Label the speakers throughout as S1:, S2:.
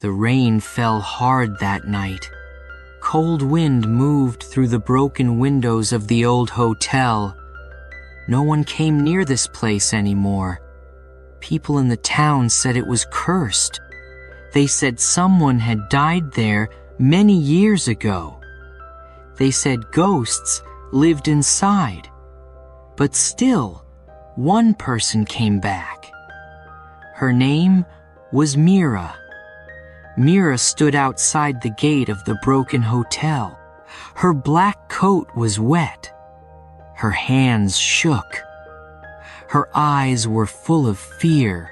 S1: The rain fell hard that night. Cold wind moved through the broken windows of the old hotel. No one came near this place anymore. People in the town said it was cursed. They said someone had died there many years ago. They said ghosts lived inside. But still, one person came back. Her name was Mira. Mira stood outside the gate of the broken hotel. Her black coat was wet. Her hands shook. Her eyes were full of fear.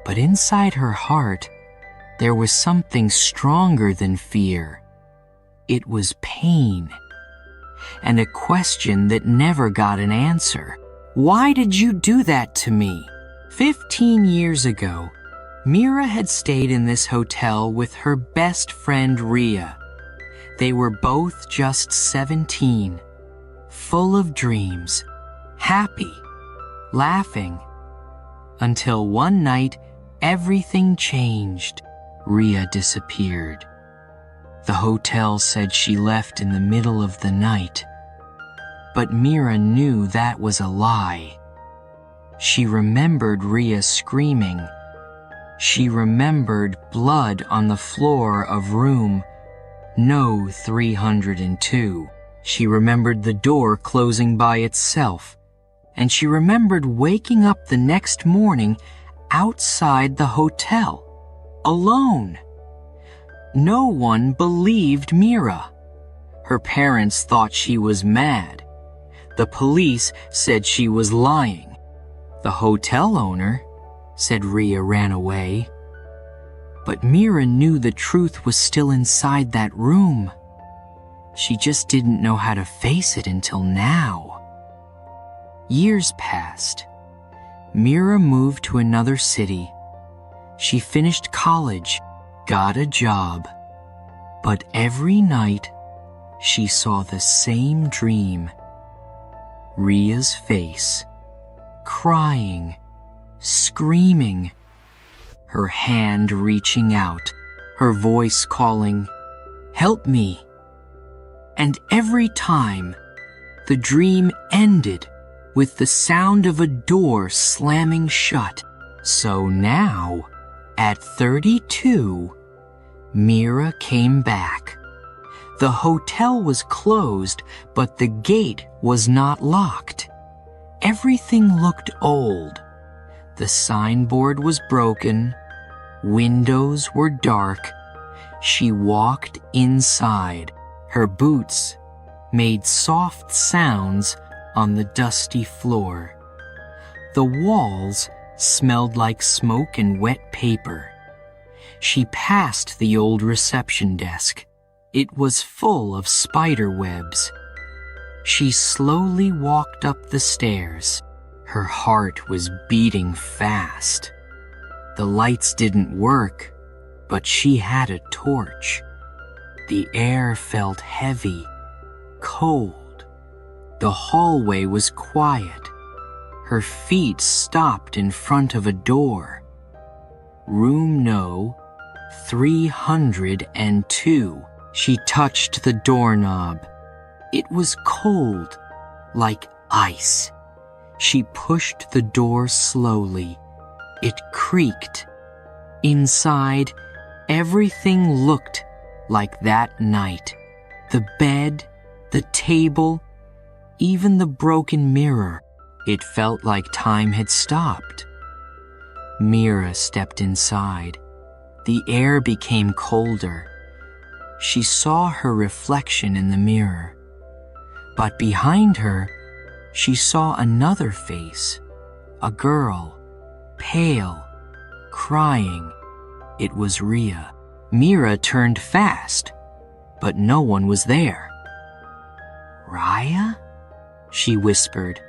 S1: But inside her heart, there was something stronger than fear. It was pain, and a question that never got an answer. Why did you do that to me? 15 years ago, Mira had stayed in this hotel with her best friend Ria. They were both just 17, full of dreams, happy, laughing, until one night everything changed. Ria disappeared. The hotel said she left in the middle of the night, but Mira knew that was a lie. She remembered Ria screaming. She remembered blood on the floor of room No 302. She remembered the door closing by itself, and she remembered waking up the next morning outside the hotel, alone. No one believed Mira. Her parents thought she was mad. The police said she was lying. The hotel owner said Ria ran away. But Mira knew the truth was still inside that room. She just didn't know how to face it until now. Years passed. Mira moved to another city. She finished college, got a job. But every night, she saw the same dream. Ria's face, crying, screaming, her hand reaching out, her voice calling, "Help me." And every time, the dream ended with the sound of a door slamming shut. So now, at 32, Mira came back. The hotel was closed, but the gate was not locked. Everything looked old. The signboard was broken. Windows were dark. She walked inside. Her boots made soft sounds on the dusty floor. The walls smelled like smoke and wet paper. She passed the old reception desk. It was full of spider webs. She slowly walked up the stairs. Her heart was beating fast. The lights didn't work, but she had a torch. The air felt heavy, cold. The hallway was quiet. Her feet stopped in front of a door. Room No 302. She touched the doorknob. It was cold, like ice. She pushed the door slowly. It creaked. Inside, everything looked like that night. The bed, the table, even the broken mirror. It felt like time had stopped. Mira stepped inside. The air became colder. She saw her reflection in the mirror. But behind her, she saw another face. A girl, pale, crying. It was Ria. Mira turned fast, but no one was there. "Raya?" she whispered.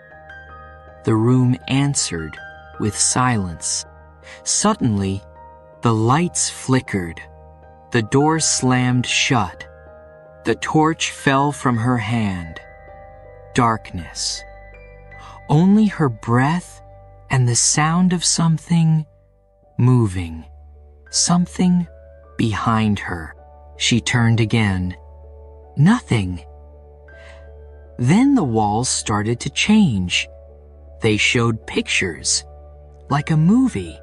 S1: The room answered with silence. Suddenly, the lights flickered. The door slammed shut. The torch fell from her hand. Darkness. Only her breath and the sound of something moving. Something behind her. She turned again. Nothing. Then the walls started to change. They showed pictures, like a movie.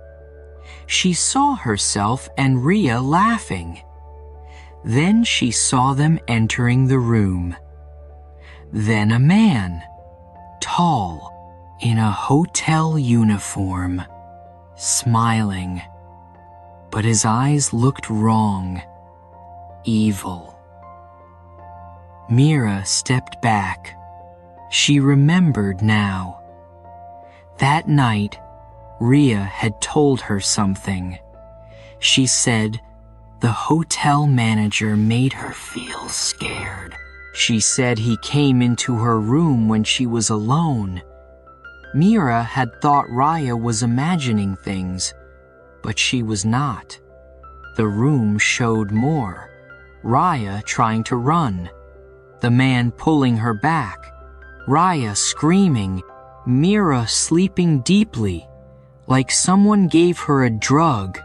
S1: She saw herself and Rhea laughing. Then she saw them entering the room. Then a man, tall, in a hotel uniform, smiling. But his eyes looked wrong, evil. Mira stepped back. She remembered now. That night, Rhea had told her something. She said the hotel manager made her feel scared. She said he came into her room when she was alone. Mira had thought Rhea was imagining things, but she was not. The room showed more. Rhea trying to run. The man pulling her back. Rhea screaming. Mira sleeping deeply, like someone gave her a drug.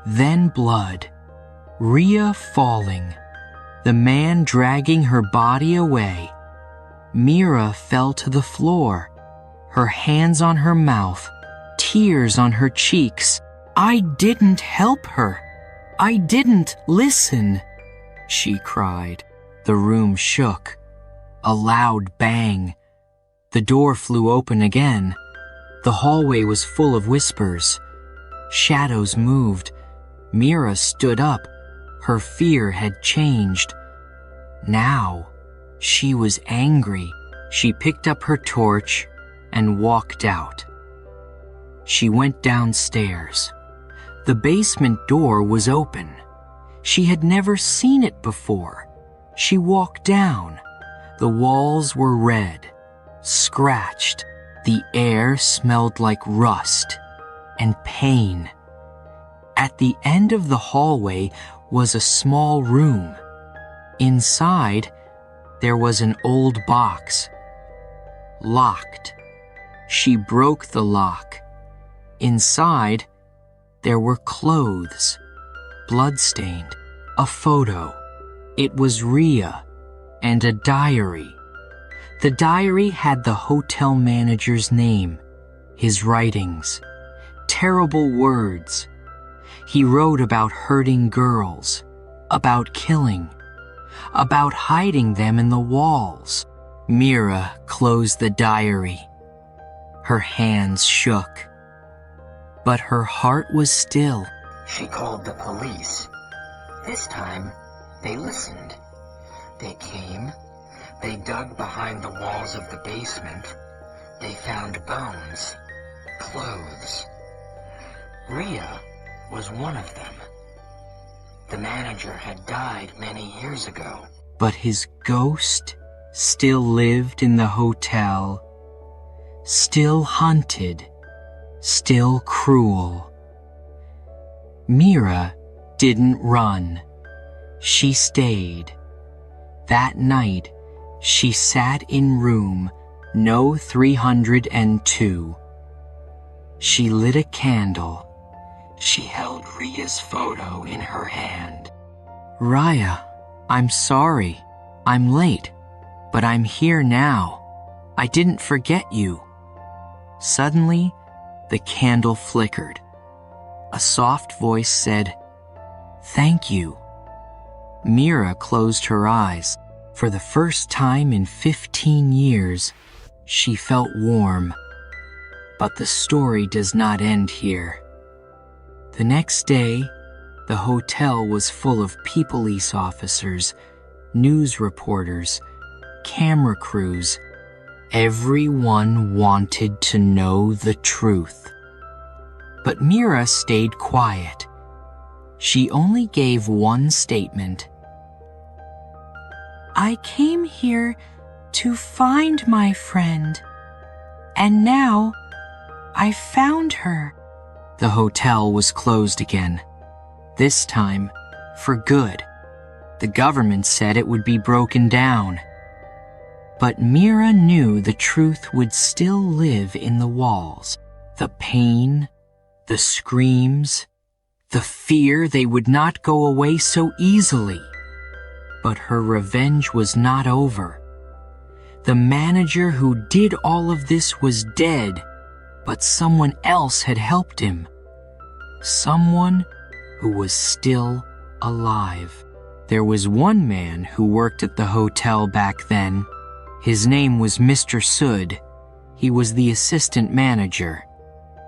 S1: Then blood. Rhea falling. The man dragging her body away. Mira fell to the floor, her hands on her mouth, tears on her cheeks. I didn't help her. I didn't listen, she cried. The room shook. A loud bang. The door flew open again. The hallway was full of whispers. Shadows moved. Mira stood up. Her fear had changed. Now, she was angry. She picked up her torch and walked out. She went downstairs. The basement door was open. She had never seen it before. She walked down. The walls were red, scratched. The air smelled like rust and pain. At the end of the hallway was a small room. Inside, there was an old box. Locked. She broke the lock. Inside, there were clothes, bloodstained, a photo. It was Rhea, and a diary. The diary had the hotel manager's name, his writings, terrible words. He wrote about hurting girls, about killing, about hiding them in the walls. Mira closed the diary. Her hands shook, but her heart was still.
S2: She called the police. This time, they listened. They came. They dug behind the walls of the basement. They found bones, clothes. Rhea was one of them. The manager had died many years ago.
S1: But his ghost still lived in the hotel, still hunted, still cruel. Mira didn't run. She stayed. That night, she sat in room No 302. She lit a candle. She held Rhea's photo in her hand. Rhea, I'm sorry. I'm late, but I'm here now. I didn't forget you. Suddenly, the candle flickered. A soft voice said, "Thank you." Mira closed her eyes. For the first time in 15 years, she felt warm. But the story does not end here. The next day, the hotel was full of police officers, news reporters, camera crews. Everyone wanted to know the truth. But Mira stayed quiet. She only gave one statement. I came here to find my friend, and now I found her. The hotel was closed again. This time, for good. The government said it would be broken down. But Mira knew the truth would still live in the walls. The pain, the screams, the fear they would not go away so easily. But her revenge was not over. The manager who did all of this was dead, but someone else had helped him. Someone who was still alive. There was one man who worked at the hotel back then. His name was Mr. Sood. He was the assistant manager.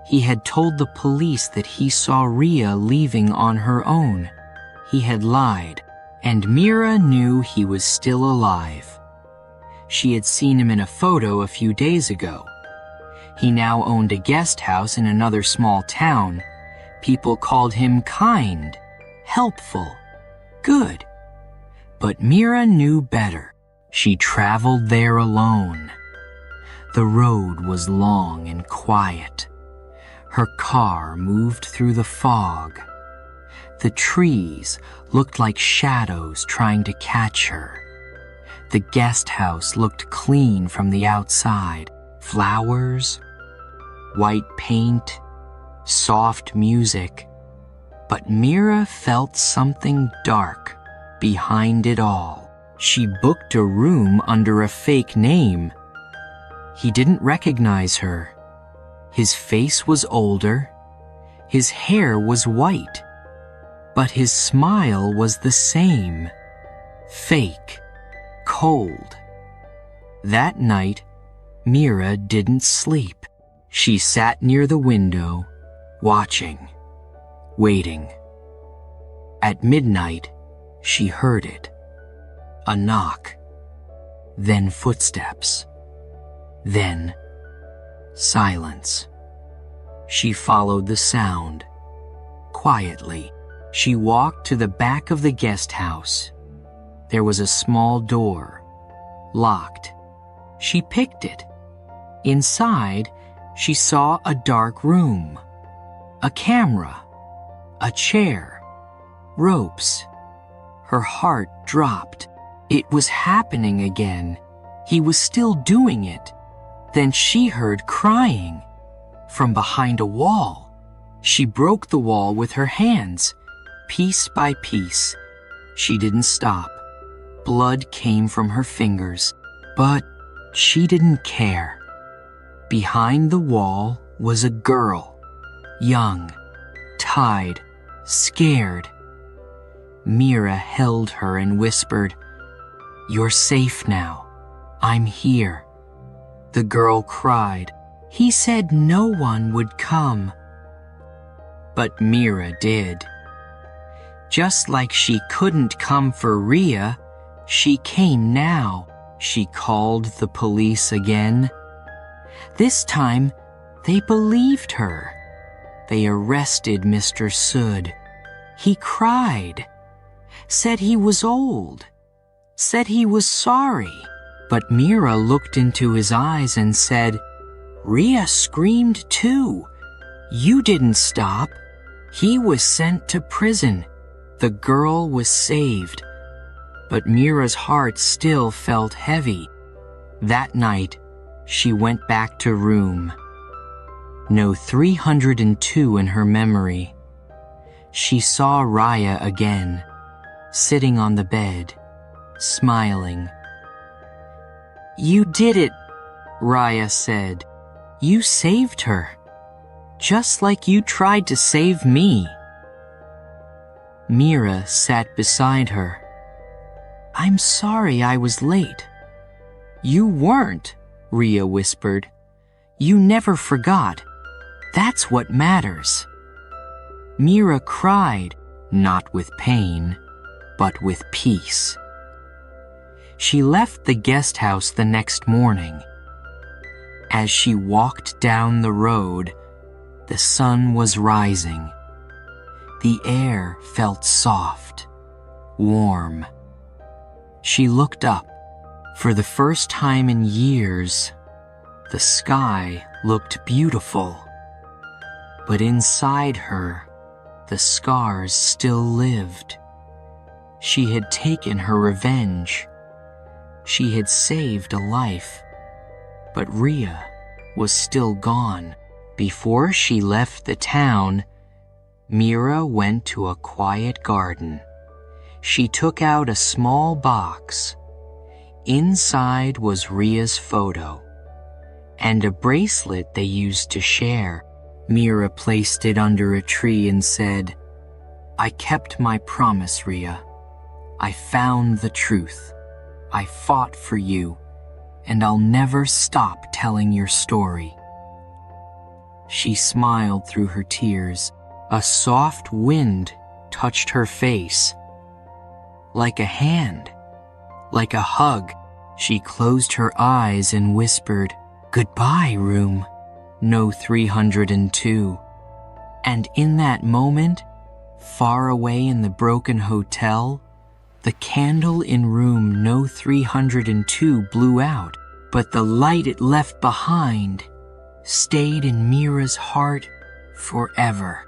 S1: He had told the police that he saw Ria leaving on her own. He had lied, and Mira knew he was still alive. She had seen him in a photo a few days ago. He now owned a guest house in another small town. People called him kind, helpful, good. But Mira knew better. She traveled there alone. The road was long and quiet. Her car moved through the fog. The trees looked like shadows trying to catch her. The guest house looked clean from the outside. Flowers, white paint, soft music. But Mira felt something dark behind it all. She booked a room under a fake name. He didn't recognize her. His face was older. His hair was white. But his smile was the same. Fake. Cold. That night, Mira didn't sleep. She sat near the window, watching, waiting. At midnight, she heard it. A knock. Then footsteps. Then silence. She followed the sound. Quietly, she walked to the back of the guest house. There was a small door, locked. She picked it. Inside, she saw a dark room, a camera, a chair, ropes. Her heart dropped. It was happening again. He was still doing it. Then she heard crying from behind a wall. She broke the wall with her hands, piece by piece. She didn't stop. Blood came from her fingers, but she didn't care. Behind the wall was a girl, young, tied, scared. Mira held her and whispered, "You're safe now. I'm here." The girl cried. He said no one would come. But Mira did. Just like she couldn't come for Ria, she came now. She called the police again. This time, they believed her. They arrested Mr. Sood. He cried, said he was old, said he was sorry. But Mira looked into his eyes and said, "Ria screamed too. You didn't stop." He was sent to prison. The girl was saved. But Mira's heart still felt heavy. That night, she went back to room. No 302 in her memory. She saw Raya again, sitting on the bed, smiling. "You did it," Raya said. "You saved her, just like you tried to save me." Mira sat beside her. "I'm sorry I was late." "You weren't," Ria whispered. "You never forgot. That's what matters." Mira cried, not with pain, but with peace. She left the guest house the next morning. As she walked down the road, the sun was rising. The air felt soft, warm. She looked up. For the first time in years, the sky looked beautiful. But inside her, the scars still lived. She had taken her revenge. She had saved a life. But Ria was still gone. Before she left the town, Mira went to a quiet garden. She took out a small box. Inside was Ria's photo and a bracelet they used to share. Mira placed it under a tree and said, "I kept my promise, Ria. I found the truth. I fought for you, and I'll never stop telling your story." She smiled through her tears. A soft wind touched her face. Like a hand, like a hug, she closed her eyes and whispered, "Goodbye, room No 302. And in that moment, far away in the broken hotel, the candle in room No 302 blew out, but the light it left behind stayed in Mira's heart forever.